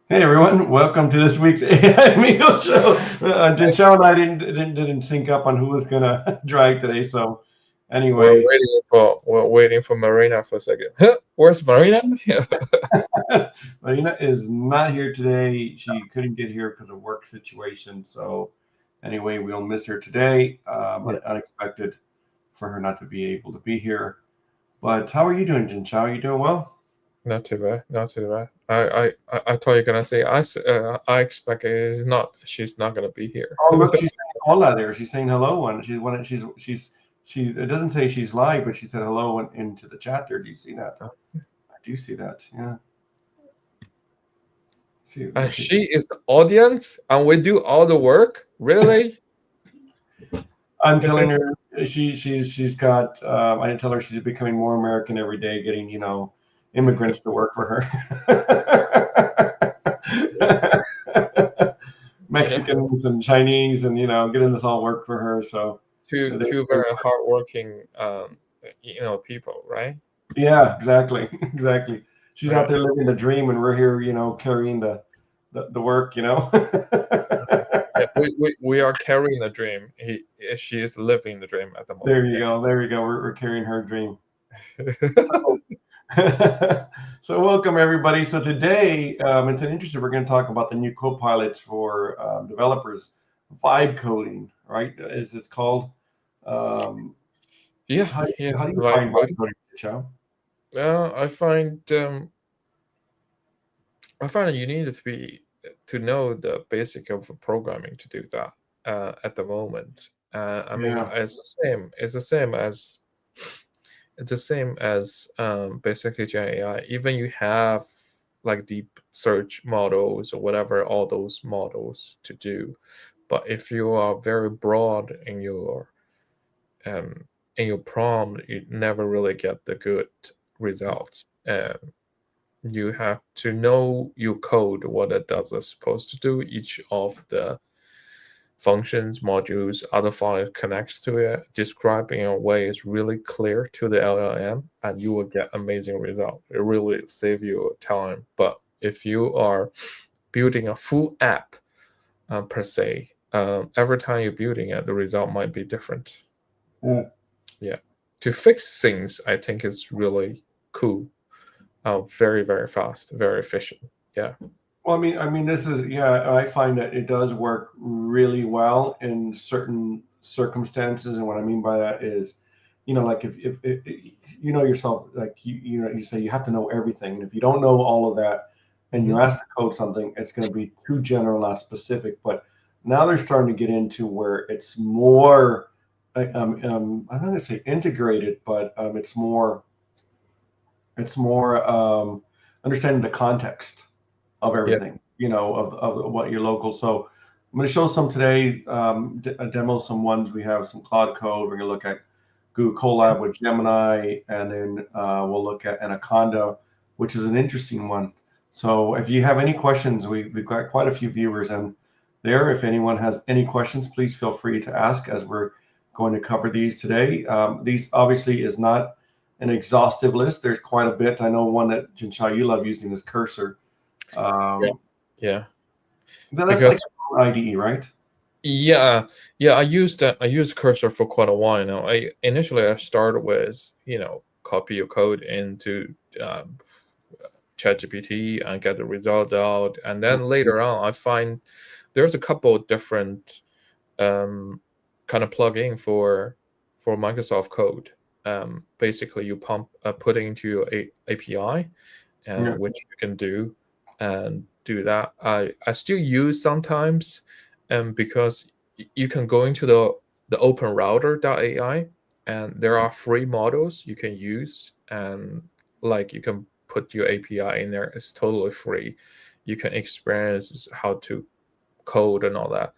Hey everyone, welcome to this week's AI Meal Show. Jinchao and I didn't sync up on who was gonna drag today. So anyway, We're waiting for Marina for a second. Where's Marina? Yeah. Marina is not here today. She couldn't get here because of work situation. So anyway, we'll miss her today. Yeah. Unexpected for her not to be able to be here. But how are you doing, Jinchao? You doing well? Not too bad. Not too bad. I thought you're gonna say I expect she's not gonna be here. Oh, look, she's saying hola there. She's saying hello, and she's. It doesn't say she's live, but she said hello into the chat there. Do you see that? I do see that. Yeah. See, And let's see. she is the audience, and we do all the work. Really? I'm telling her she's got. I didn't tell her she's becoming more American every day, getting immigrants to work for her. Yeah. Mexicans and Chinese, and getting this all work for her. So they, Two they, very hardworking people, right? yeah, exactly, exactly. She's out Right. there living the dream, and we're here, carrying the work. Yeah. We are carrying the dream. She is living the dream at the moment. There you go. There you go. We're carrying her dream. Yeah. So welcome everybody. So today, it's an interesting. We're going to talk about the new copilots for developers, vibe coding, right? As it's called. Um, Yeah. how, Yeah. how do you Like find vibe coding, Chow? I find that you need to know the basic of programming to do that at the moment. I mean, Yeah, it's the same. It's the same as basically Gen AI. Even you have like deep search models or whatever, all those models to do. But if you are very broad um, in your prompt, you never really get the good results. You have to know your code, what it does is supposed to do. Each of the functions, modules, other file connects to it, described in a way is really clear to the LLM, and you will get amazing result. It really save you time. But if you are building a full app per se, every time you're building it, the result might be different. yeah. Yeah. To fix things, I think is really cool. Very, very fast, very efficient. Yeah. Well, this is yeah. I find that it does work really well in certain circumstances, and what I mean by that is, like if you know yourself, like you say you have to know everything, and if you don't know all of that, and Mhm. you ask to code something, it's going to be too general, not specific. But now they're starting to get into where it's more, I'm not going to say integrated, but it's more understanding the context of Yeah. everything, of what your local. So I'm going to show some today, demo some ones. We have some Claude code. We're going to look at Google Colab with Gemini, and then we'll look at Anaconda, which is an interesting one. So if you have any questions, we've got quite a few viewers and there. If anyone has any questions, please feel free to ask as we're going to cover these today. These obviously is not an exhaustive list. There's quite a bit. I know one that Jinsha you love using is cursor. Yeah. um, Yeah. that's like Because IDE, right? yeah, yeah, I used Cursor for quite a while now. I started with copy your code into um, ChatGPT and get the result out, and then later on I find there's a couple of different um, kind of plugin for Microsoft Code. Basically, you put it into your API, Yeah, which you can do and do that. I still use sometimes, because you can go into the openrouter.ai, and there are free models you can use, and like you can put your API in there. It's totally free. You can experience how to code and all that,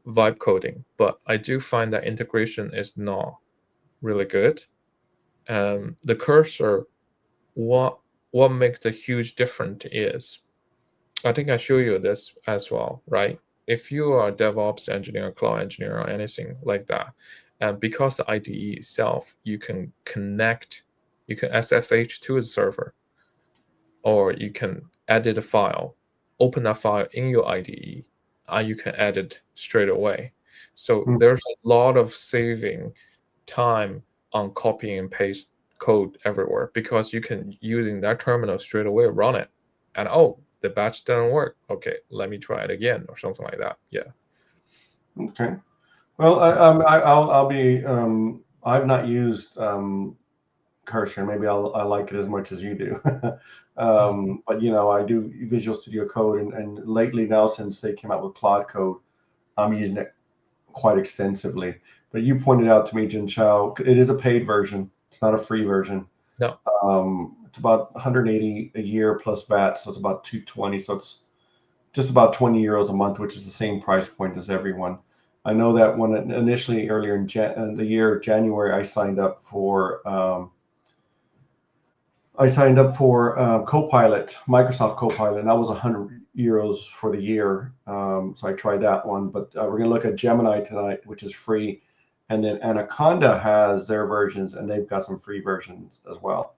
vibe coding. But I do find that integration is not really good. The cursor, what what makes the huge difference is, I think I show you this as well, right? If you are a DevOps engineer, cloud engineer, or anything like that, and because the IDE itself, you can SSH to a server, or you can edit a file, open that file in your IDE, and you can edit straight away. So Mm. there's a lot of saving time on copying and paste code everywhere, because you can, using that terminal straight away, run it, and oh, the batch didn't work. Okay, let me try it again, or something like that. Yeah. Okay. Well, I'll be. I've not used Cursor. Maybe I like it as much as you do. But I do Visual Studio Code, and lately now, since they came out with Claude Code, I'm using it quite extensively. But you pointed out to me, Jin Chao, it is a paid version. It's not a free version. No. It's about 180 a year plus VAT, so it's about 220. So it's just about 20 euros a month, which is the same price point as everyone. I know that when initially earlier in the year January, I signed up for Copilot, Microsoft Copilot, and that was 100 euros for the year. So I tried that one, but we're going to look at Gemini tonight, which is free, and then Anaconda has their versions, and they've got some free versions as well.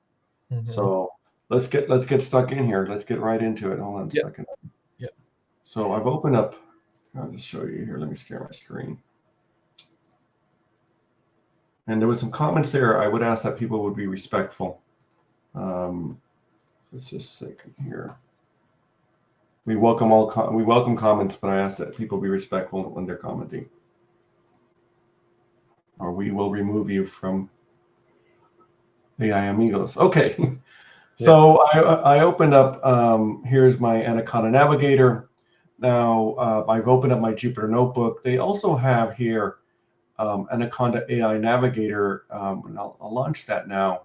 Mhm. So let's get stuck in here. Let's get right into it. Hold on a second. Yeah. So I've opened up. I'll just show you here. Let me share my screen. And there was some comments there. I would ask that people would be respectful. Let's just a second here. We welcome comments, but I ask that people be respectful when they're commenting, or we will remove you from AI Amigos. Okay. So I opened up. Here's my Anaconda Navigator. Now I've opened up my Jupyter Notebook. They also have here Anaconda AI Navigator, and I'll launch that now.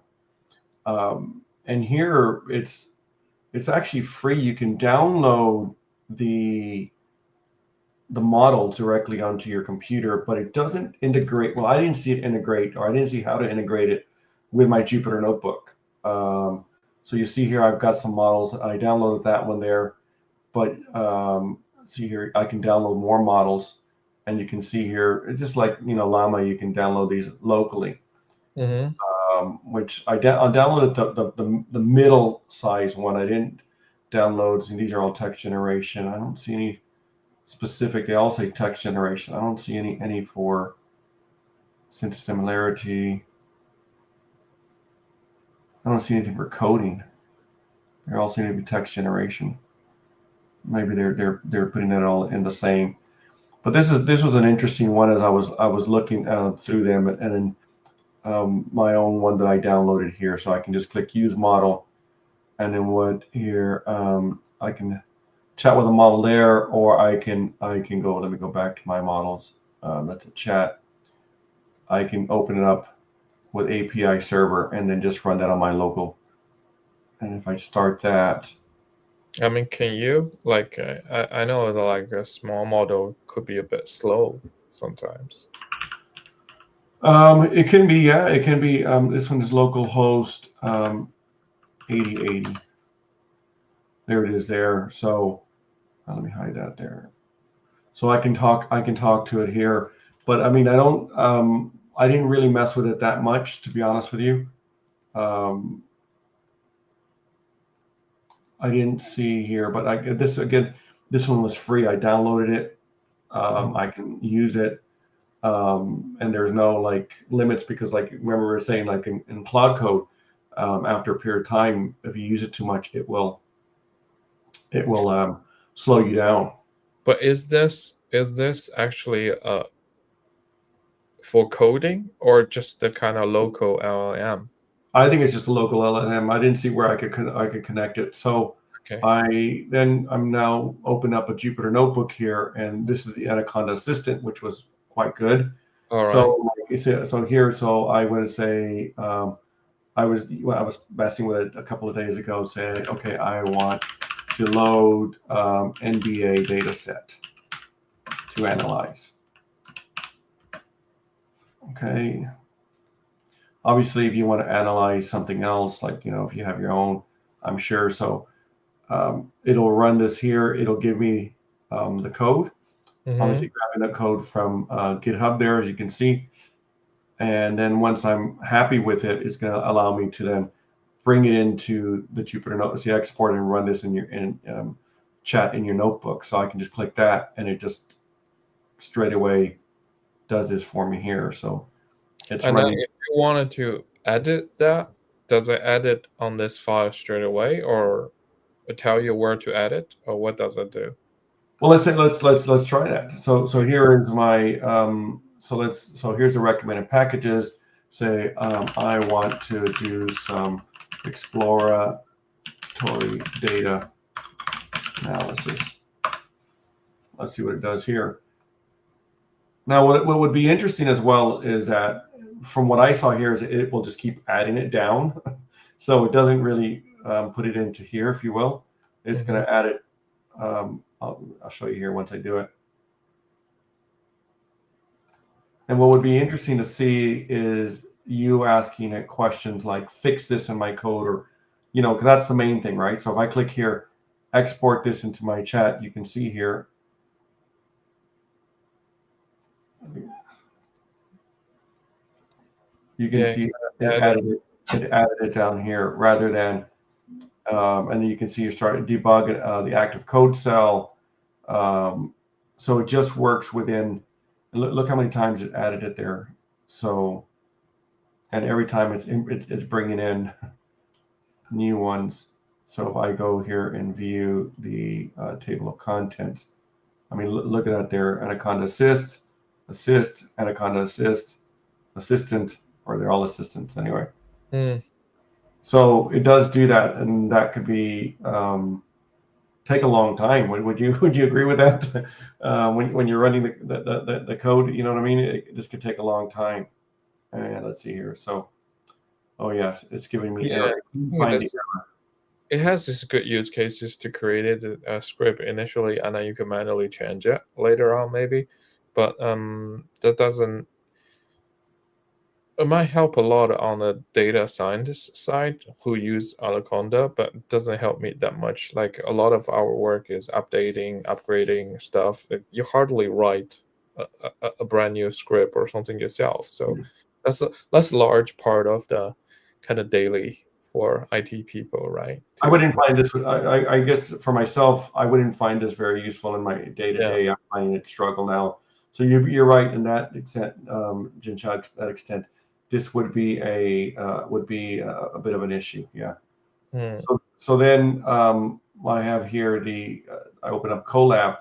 And here it's actually free. You can download the model directly onto your computer, but it doesn't integrate. Well, I didn't see it integrate, or I didn't see how to integrate it with my Jupyter Notebook. So you see here, I've got some models. I downloaded that one there, but see here, I can download more models, and you can see here, it's just like Llama. You can download these locally. Mm-hmm. Which I downloaded the middle size one. I didn't download. And these are all text generation. I don't see any specific. They all say text generation. I don't see any for sense similarity. I don't see anything for coding. They all seem to be text generation. Maybe they're putting that all in the same. But this was an interesting one as I was looking through them, and then my own one that I downloaded here. So I can just click use model, and then what here I can chat with a model there, or I can go. Let me go back to my models. That's a chat. I can open it up with API server and then just run that on my local. And if I start that, I mean, can you I know that like a small model could be a bit slow sometimes. it can be, yeah, it can be. This one is local host 8080. There it is there. So let me hide that there. So I can talk to it here, but I mean, I didn't really mess with it that much, to be honest with you. I didn't see here, but this one was free. I downloaded it. I can use it, and there's no like limits, because like remember we were saying, like in Claude Code, after a period of time, if you use it too much, it will slow you down. But is this actually for coding, or just the kind of local LLM? I think it's just a local LLM. I didn't see where I could connect it. So Okay. I'm now open up a Jupyter Notebook here, and this is the Anaconda Assistant, which was quite good. All right. So I want to say I was messing with it a couple of days ago, saying, okay, I want to load NBA data set to analyze. Okay. Obviously, if you want to analyze something else, like if you have your own, I'm sure. So it'll run this here. It'll give me the code. Mm-hmm. Obviously, grabbing the code from GitHub there, as you can see. And then once I'm happy with it, it's going to allow me to then bring it into the Jupyter Notebook. So you export and run this in chat in your notebook. So I can just click that, and it just straight away does this for me here. So it's And then running. if you wanted to edit that, does it edit on this file straight away, or tell you where to edit, or what does it do? Well, let's try that. So here is my so here's the recommended packages. Say I want to do some exploratory data analysis. Let's see what it does here. Now, what would be interesting as well is that from what I saw here is it will just keep adding it down. So it doesn't really put it into here, if you will. It's going to add it. I'll show you here once I do it. And what would be interesting to see is you asking it questions like, fix this in my code, or, because that's the main thing, right? So if I click here, export this into my chat, you can see here. You can see it added it down here rather than, and then you can see you start to debug the active code cell. So it just works within, look how many times it added it there. So, and every time it's bringing in new ones. So if I go here and view the table of contents, I mean, look at that there, Anaconda assist, Anaconda assist, assistant, or they're all assistants anyway. So it does do that, and that could be take a long time. Would you agree with that? When you're running the code, you know what I mean? This could take a long time. And let's see here. So, oh yes, it's giving me error. It has these good use cases to create a script initially, and then you can manually change it later on, maybe. But that doesn't. It might help a lot on the data scientist side who use Anaconda, but it doesn't help me that much. Like a lot of our work is updating, upgrading stuff. You hardly write a brand new script or something yourself. So that's a large part of the kind of daily for IT people, right? I wouldn't find this. I guess for myself, I wouldn't find this very useful in my day to day. I'm finding it struggle now. So you're right in that extent, Jin-Chao, to that extent. This would be a bit of an issue, yeah. So then I have here I open up Colab,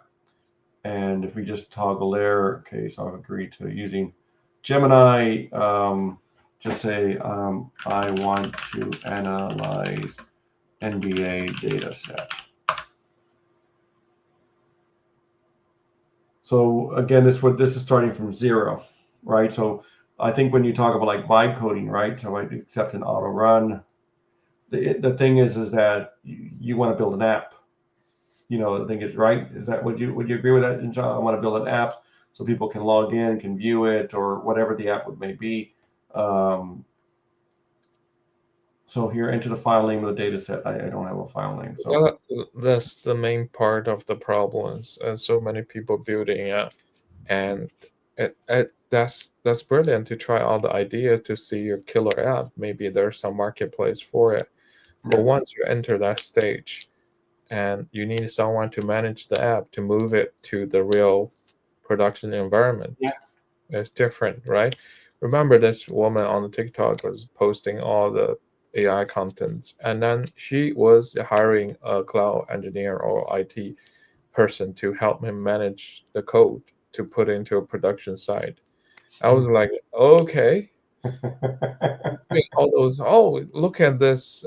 and if we just toggle there, okay, so I've agreed to using Gemini. Just say I want to analyze NBA data set. So again, this is starting from 0, right? So I think when you talk about like vibe coding, right? So I accept an auto run. The thing is that you want to build an app. The thing is, right? Is that would you agree with that, John? I want to build an app so people can log in, can view it, or whatever the app may be. So here, enter the file name of the data set. I don't have a file name. So that's the main part of the problems, and so many people building it, and that's brilliant to try all the ideas to see your killer app. Maybe there's some marketplace for it, but once you enter that stage, and you need someone to manage the app to move it to the real production environment. It's different, right? Remember this woman on the TikTok was posting all the AI content, and then she was hiring a cloud engineer or IT person to help him manage the code to put into a production site. I was like, okay. All those, look at this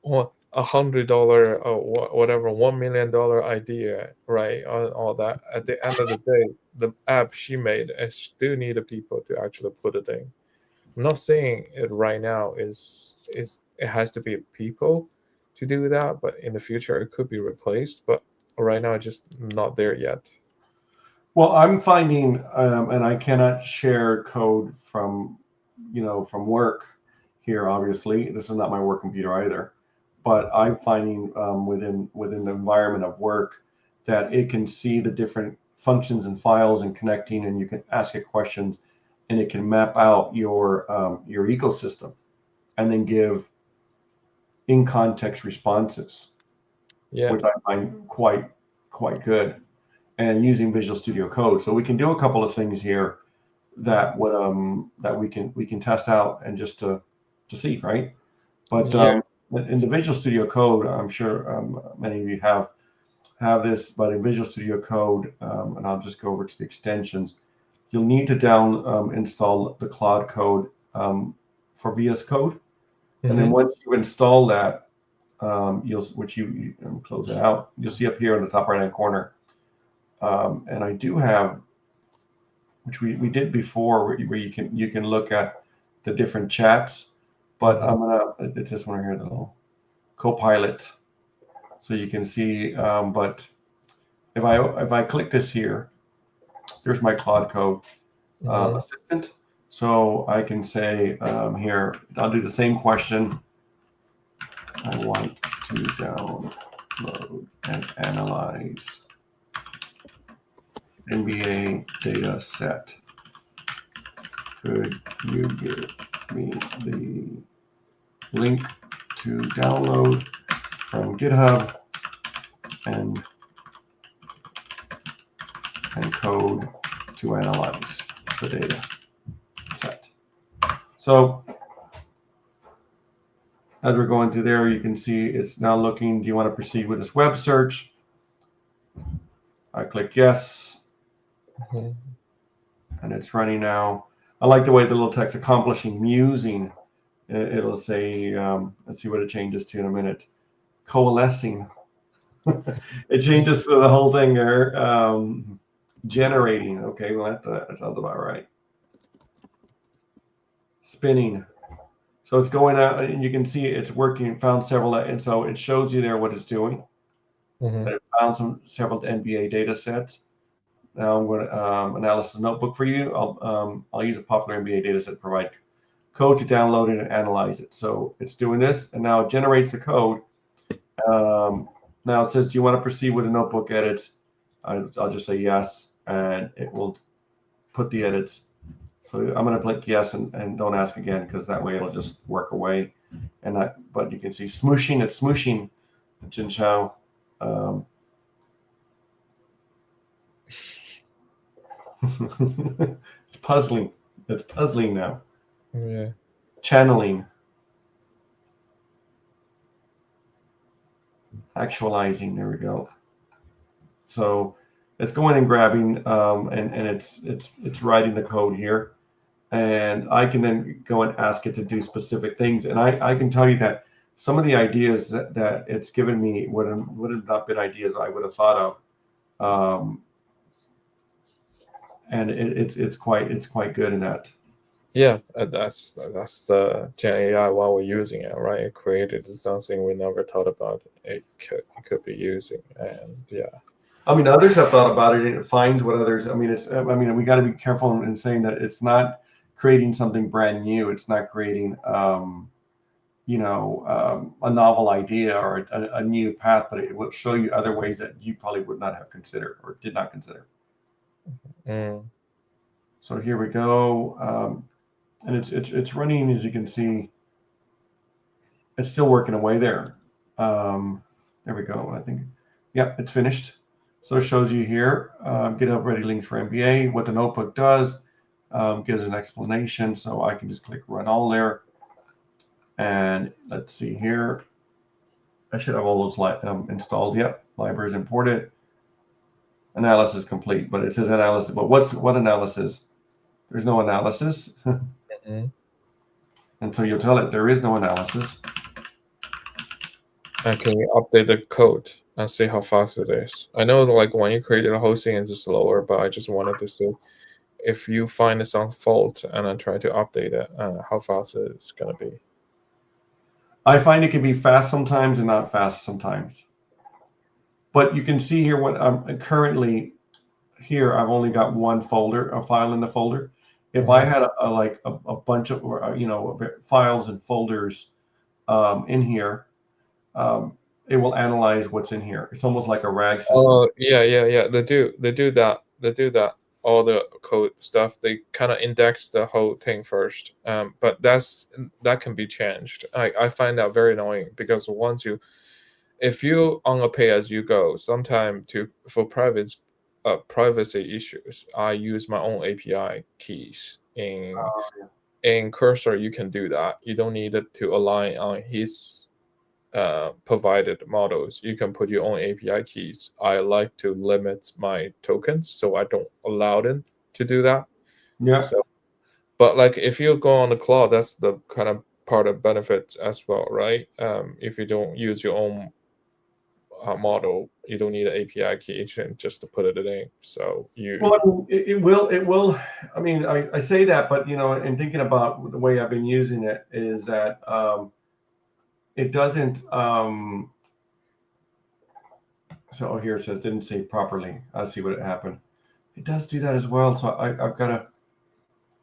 $100 or whatever $1 million idea, right? All that. At the end of the day, the app she made, I still need the people to actually put it in. I'm not saying it right now is it has to be people to do that, but in the future it could be replaced. But right now, it's just not there yet. Well, I'm finding, and I cannot share code from work here. Obviously, this is not my work computer either. But I'm finding within the environment of work that it can see the different functions and files and connecting, and you can ask it questions, and it can map out your ecosystem, and then give in context responses. Yeah. which I find quite good, and using Visual Studio Code. So we can do a couple of things here that would that we can test out and just to see, right? But Yeah. in the Visual Studio Code, I'm sure many of you have this, but in Visual Studio Code, and I'll just go over to the extensions. You'll need to install the Claude Code for VS Code, and then once you install that, you close it out. You'll see up here in the top right hand corner, and I do have, which we did before, where you can look at the different chats, but it's this one here, the little copilot, so you can see. But if I click this here, there's my Claude Code assistant. So I can say here, I'll do the same question. I want to download and analyze NBA data set. Could you give me the link to download from GitHub and code to analyze the data set? So as we're going through there, you can see it's now looking, do you want to proceed with this web search? I click yes, and it's running now. I like the way the little text accomplishing musing. It'll say, let's see what it changes to in a minute. Coalescing. It changes to the whole thing there. Generating. Okay, well, that sounds about right. Spinning. So it's going out, and you can see it's working, found several, and so it shows you there what it's doing. It found several NBA data sets. Now I'm going to analysis notebook for you. I'll use a popular NBA data set to provide code to download it and analyze it. So it's doing this, and now it generates the code. Now it says, do you want to proceed with the notebook edits? I'll just say yes, and it will put the edits. So I'm going to click yes and don't ask again, because that way it'll just work away. But you can see smooshing. It's smooshing, Jin Chao. It's puzzling. It's puzzling now. Yeah. Channeling. Actualizing. There we go. So it's going and grabbing, and it's writing the code here, and I can then go and ask it to do specific things. And I can tell you that some of the ideas that it's given me would have not been ideas I would have thought of. And it's quite good in that. Yeah, that's the Gen AI while we're using it, right? It created something we never thought about it could be using, and yeah. I mean, others have thought about it, and it finds what others. I mean, we got to be careful in saying that it's not creating something brand new. It's not creating, a novel idea or a new path, but it will show you other ways that you probably would not have considered or did not consider. So here we go, and it's running, as you can see. It's still working away there. There we go. I think, yeah, it's finished. So it shows you here, GitHub ready links for NBA, what the notebook does, gives an explanation. So I can just click run all there. And let's see here. I should have all those installed. Yep, libraries imported. Analysis complete, but it says analysis. But what analysis? There's no analysis. And so you'll tell it there is no analysis. And can you update the code and see how fast it is? I know, like, when you created a hosting, it's slower, but I just wanted to see if you find some fault and then try to update it, how fast it's gonna be. I find it can be fast sometimes and not fast sometimes. But you can see here what I'm currently here. I've only got one folder, a file in the folder. If I had a bunch of files and folders in here, it will analyze what's in here. It's almost like a RAG system. Oh yeah. They do that. All the code stuff, they kind of index the whole thing first. But that can be changed. I find that very annoying, because once you if you on a pay as you go, sometime for privacy issues, I use my own API keys. In Cursor, you can do that. You don't need it to align on his provided models. You can put your own API keys. I like to limit my tokens, so I don't allow them to do that. Yeah. So, but like if you go on the cloud, that's the kind of part of benefits as well, right? If you don't use your own model, you don't need an API key just to put it in. So Well, I mean, it will. I mean, I say that, but in thinking about the way I've been using it, is that it doesn't. So here it says didn't save properly. I'll see what happened. It does do that as well. So I've got to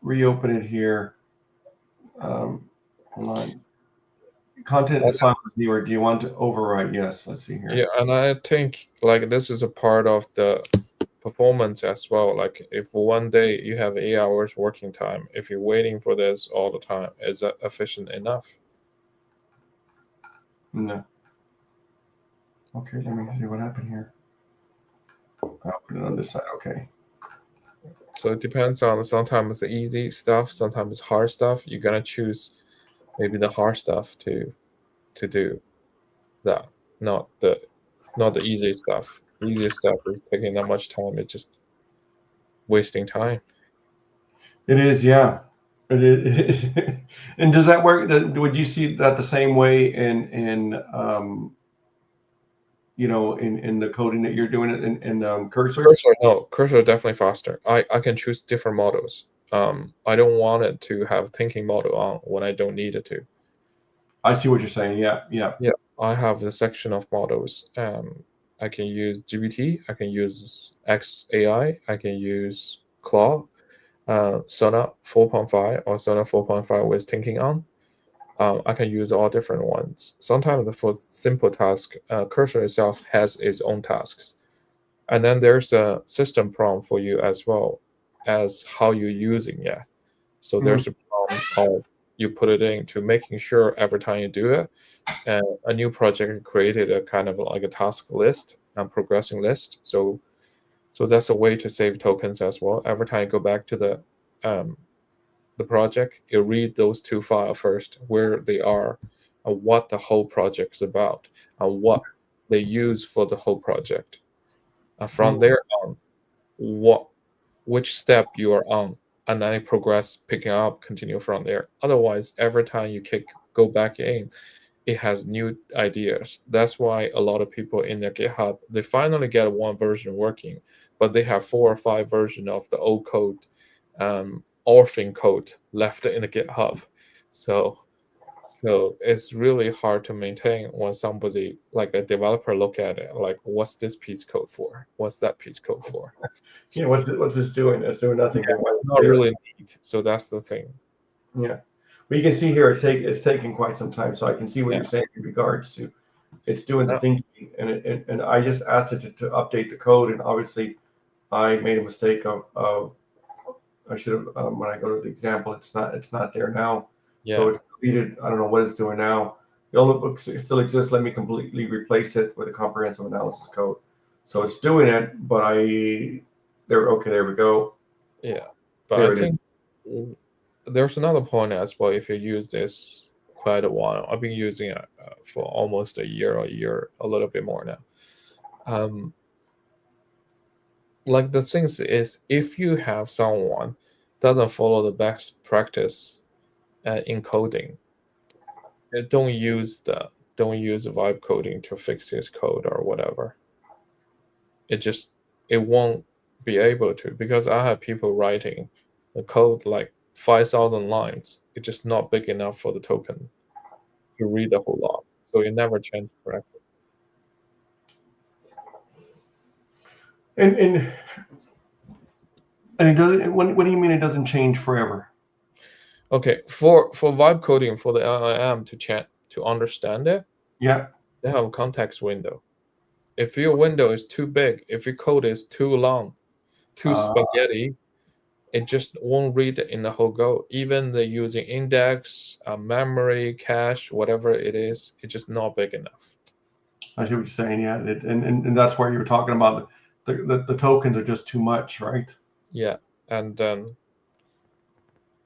reopen it here. Hold on. Content file viewer. Do you want to overwrite? Yes. Let's see here. Yeah, and I think like this is a part of the performance as well. Like if one day you have 8 hours working time, if you're waiting for this all the time, is that efficient enough? No. Okay, let me see what happened here. I'll put it on this side. Okay. So it depends on, sometimes the easy stuff, sometimes hard stuff. You're gonna choose maybe the hard stuff to do that, not the easy stuff. The easy stuff is taking that much time. It's just wasting time. It is, yeah. It is. And does that work? Would you see that the same way in in the coding that you're doing it in Cursor? Cursor definitely faster. I can choose different models. I don't want it to have thinking model on when I don't need it to. I see what you're saying. Yeah, yeah. Yeah, I have a section of models. I can use GPT, I can use XAI, I can use Claude, Sonnet 4.5 or Sonnet 4.5 with thinking on. I can use all different ones. Sometimes for simple task, Cursor itself has its own tasks. And then there's a system prompt for you as well as how you're using it. So there's a prompt of you put it into making sure every time you do it, a new project created a kind of like a task list and progressing list. So that's a way to save tokens as well. Every time you go back to the project, you read those two files first, where they are, and what the whole project is about, and what they use for the whole project. From there on, which step you are on, and then you progress, picking up, continue from there. Otherwise, every time you go back in, it has new ideas. That's why a lot of people in their GitHub, they finally get one version working, but they have 4 or 5 versions of the old code, orphan code left in the GitHub. So it's really hard to maintain when somebody like a developer look at it like, what's this piece code for? What's that piece code for? Yeah, what's this doing? It's doing nothing. Yeah, not really neat. So that's the thing. Yeah. Well, you can see here it's taking quite some time, so I can see what you're saying in regards to it's doing the thinking, and I just asked it to update the code, and obviously I made a mistake of I should have when I go to the example, it's not there now, so it's deleted. I don't know what it's doing now. The old book still exists. Let me completely replace it with a comprehensive analysis code. So it's doing it, but there we go. Yeah, but I think there's another point as well. If you use this quite a while, I've been using it for almost a year, a little bit more now. Like the things is, if you have someone doesn't follow the best practice in coding, don't use vibe coding to fix his code or whatever. It won't be able to, because I have people writing the code like 5,000 lines. It's just not big enough for the token to read the whole lot. So it never changes correctly. And it doesn't. What do you mean it doesn't change forever? Okay, for vibe coding, for the LLM to understand it, yeah, they have a context window. If your window is too big, if your code is too long, too spaghetti, it just won't read in the whole go. Even the using index, memory, cache, whatever it is, it's just not big enough. I see what you're saying. Yeah, and that's where you were talking about the tokens are just too much, right? Yeah, and then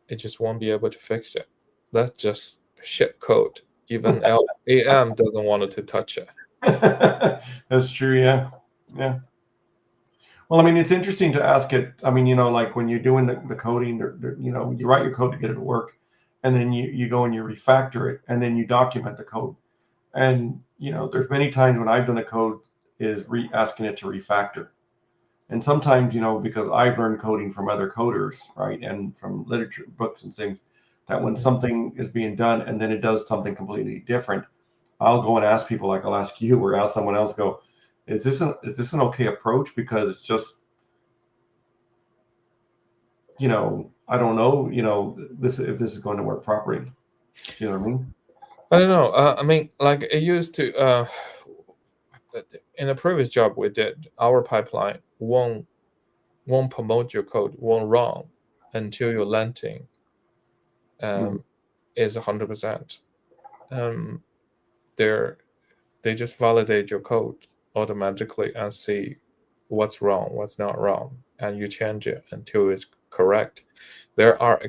it just won't be able to fix it. That's just shit code. Even AM doesn't want it to touch it. That's true. Yeah, yeah. Well, I mean, it's interesting to ask it. I mean, like when you're doing the coding, you write your code to get it to work, and then you go and you refactor it, and then you document the code. And there's many times when I've done a code is asking it to refactor. And sometimes, because I've learned coding from other coders, right, and from literature, books, and things, that when something is being done and then it does something completely different, I'll go and ask people, like I'll ask you or ask someone else, go, is this an okay approach? Because it's just, I don't know, this if this is going to work properly. Do you know what I mean? I don't know. I mean, like it used to. In the previous job we did, our pipeline won't promote your code, won't run until your landing is 100%. They just validate your code automatically and see what's wrong, what's not wrong, and you change it until it's correct. There are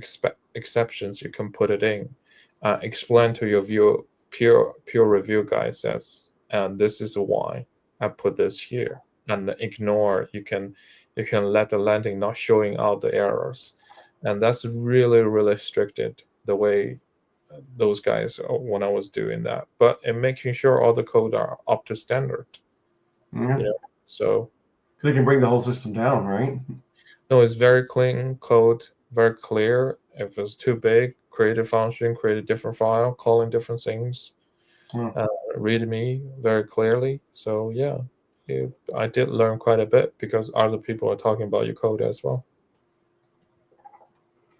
exceptions you can put it in. Explain to your peer review guy says, and this is why I put this here, and ignore. You can let the landing not showing out the errors, and that's really really restricted the way those guys when I was doing that, but in making sure all the code are up to standard. Yeah. So They can bring the whole system down, right? no, it's very clean code, very clear. If it's too big, create a function, create a different file, calling different things, Yeah. read me very clearly. So yeah, I did learn quite a bit because other people are talking about your code as well.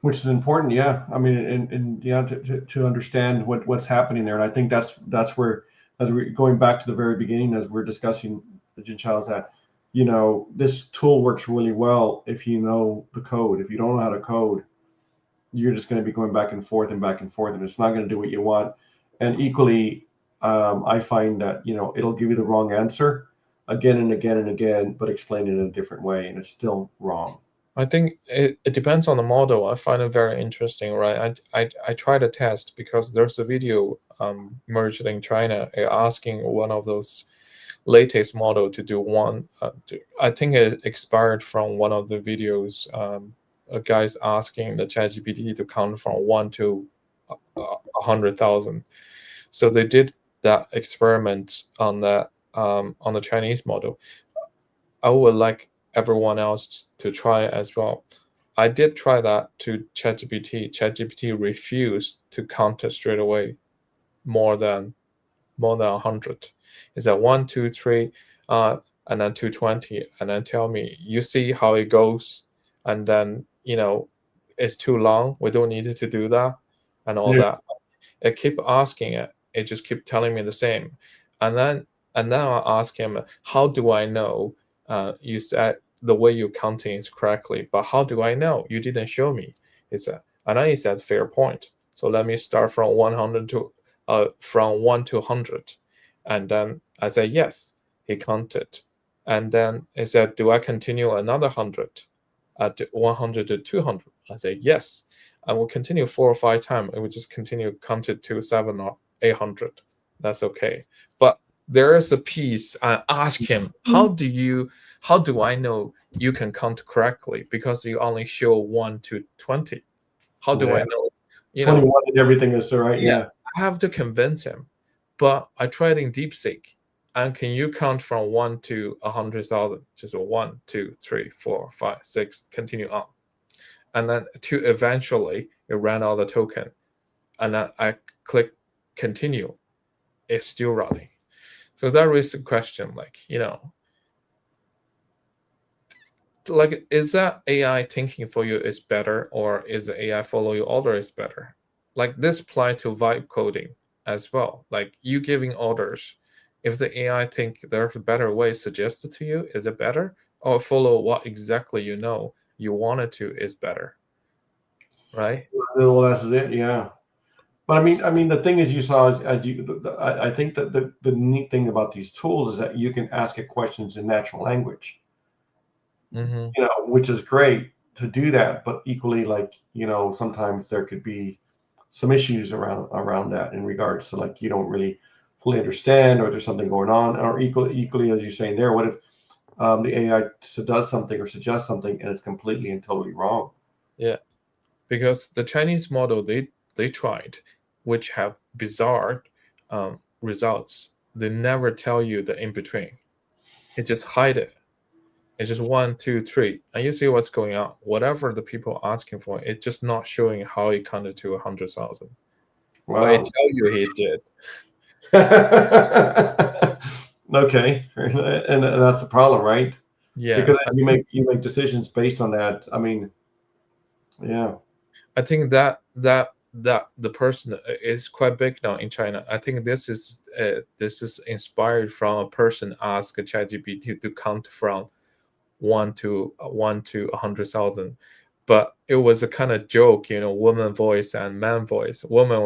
Which is important. Yeah, I mean, and yeah, to understand what's happening there. And I think that's where, as we're going back to the very beginning, as we're discussing the Jinchao, is that this tool works really well if you know the code. If you don't know how to code, you're just going to be going back and forth and back and forth, and it's not going to do what you want. And equally, I find that it'll give you the wrong answer again and again and again, but explain it in a different way, and it's still wrong. I think it depends on the model. I find it very interesting, right? I try to test because there's a video merged in China asking one of those latest model to do one. I think it expired from one of the videos. A guy's asking the ChatGPT to count from 1 to 100,000. So they did that experiment on the Chinese model. I would like everyone else to try it as well. I did try that to ChatGPT. ChatGPT refused to count it straight away more than 100. Is that 1, 2, 3, and then 220, and then tell me, you see how it goes, and then it's too long. We don't need to do that, and all Yeah. that. I keep asking it. It just keep telling me the same, and then I ask him, how do I know? You said the way you're counting is correctly, but how do I know? You didn't show me. He said, and then he said, fair point. So let me start from 100 to from 1 to 100, and then I said yes. He counted, and then he said, do I continue another 100 at 100 to 200? I said yes. I will continue 4 or 5 times. It will just continue counted to 7 or 800. That's okay. But there is a piece I ask him, how do I know you can count correctly? Because you only show 1 to 20. How do I Yeah. know? 21 and everything is all right. Yeah, Yeah. I have to convince him. But I tried in DeepSeek. And can you count from 1 to 100,000? Just 1, 2, 3, 4, 5, 6, continue on. And then to eventually it ran out the token. And then I click continue. It's still running. So that raises a question, like is that AI thinking for you is better, or is the AI follow your order is better? Like this apply to vibe coding as well. Like you giving orders, if the AI think there's a better way suggested to you, is it better, or follow what exactly you wanted to is better, right? Well, that's it. Yeah. But I mean, the thing is, you saw, as I think that the neat thing about these tools is that you can ask it questions in natural language, Mm-hmm. which is great to do that. But equally, like, sometimes there could be some issues around that in regards to, like, you don't really fully understand, or there's something going on, or equally as you're saying there, what if the AI does something or suggests something and it's completely and totally wrong? Yeah, because the Chinese model they tried, which have bizarre results. They never tell you the in between. It just hide it. It's just 1, 2, 3, and you see what's going on. Whatever the people are asking for, it's just not showing how it counted to 100,000. But it Wow. tell you he did. Okay, and that's the problem, right? Yeah, Because you make decisions based on that. I mean, yeah. I think that the person is quite big now in China. I think this is inspired from a person ask ChatGPT to count from 1 to 100,000, but it was a kind of joke, woman voice and man voice. Woman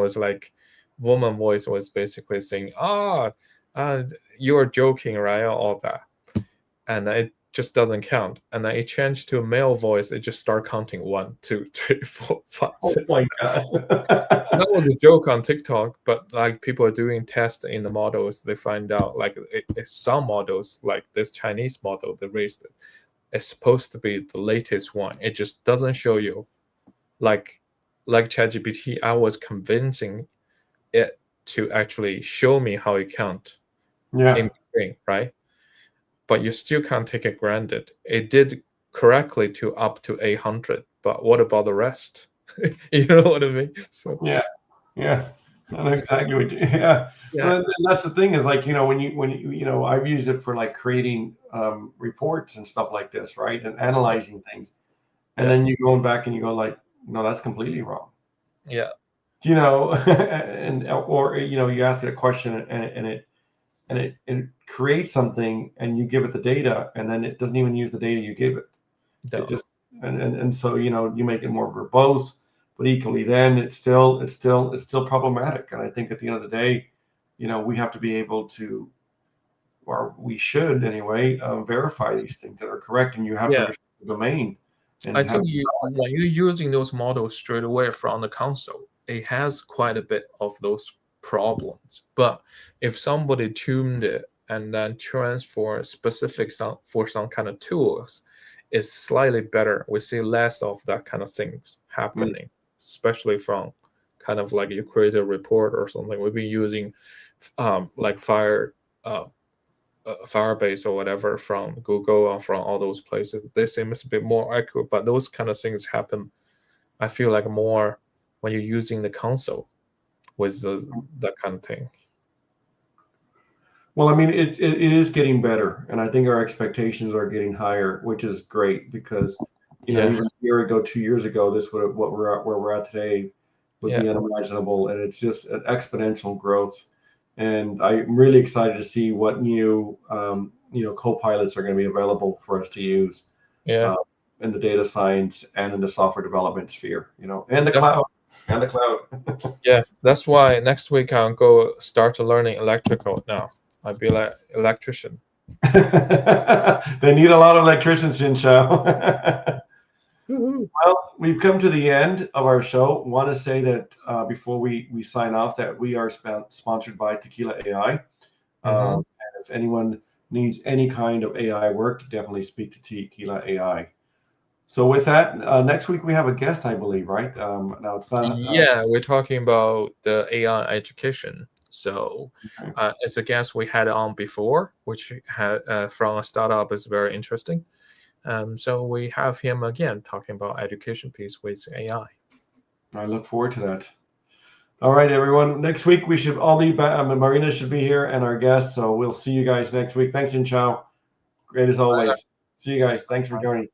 voice was basically saying, you're joking, right? All that, and it just doesn't count. And then it changed to a male voice. It just start counting 1, 2, 3, 4, 5, Oh 6. my God. And that was a joke on TikTok, but like people are doing tests in the models, they find out like some models, like this Chinese model, they raised it. It's supposed to be the latest one. It just doesn't show you like ChatGPT. I was convincing it to actually show me how it count Yeah. in between, right? But you still can't take it granted. It did correctly to up to 800, but what about the rest? You know what I mean? So Yeah. Yeah. I know exactly what you, yeah. yeah, Well, and that's the thing is, like, when I've used it for, like, creating reports and stuff like this, right? And analyzing things. And yeah, then you going back and you go, like, no, that's completely wrong. yeah, And or you ask it a question, and it creates something, and you give it the data, and then it doesn't even use the data you gave it. It no, just and so you make it more verbose, but equally then it's still problematic. And I think at the end of the day, we have to be able to, or we should anyway, verify these things that are correct, and you have to yeah. understand the domain I and have think when you're using those models straight away from the console, it has quite a bit of those problems. But if somebody tuned it and then transfer specific for some kind of tools, it's slightly better. We see less of that kind of things Mm, happening, especially from kind of like you create a report or something. We've been using like uh, Firebase or whatever from Google or from all those places. They seem a bit more accurate, but those kind of things happen. I feel like more when you're using the console with that kind of thing. well, I mean, it is getting better, and I think our expectations are getting higher, which is great because, Yeah, even a year ago, 2 years ago, this would what we're at, where we're at today, would yeah, be unimaginable, and it's just an exponential growth. And I'm really excited to see what new, co-pilots are going to be available for us to use yeah. uh, in the data science and in the software development sphere, and the That's cloud, and the cloud. yeah. That's why next week I'll go start learning electrical now. I'll be like electrician. They need a lot of electricians, Shao. Woohoo. Well, we've come to the end of our show. Want to say that before we sign off, that we are sponsored by Tequila AI. Mm-hmm. And if anyone needs any kind of AI work, definitely speak to Tequila AI. So with that, next week we have a guest, I believe, right? Now it's not. Yeah, we're talking about the AI education. So, Okay. it's a guest we had on before, which had from a startup is very interesting. So we have him again talking about education piece with AI. I look forward to that. All right, everyone. Next week we should all be back. Marina should be here and our guest. So we'll see you guys next week. Thanks, Chow. Great as always. See you guys. Thanks for joining.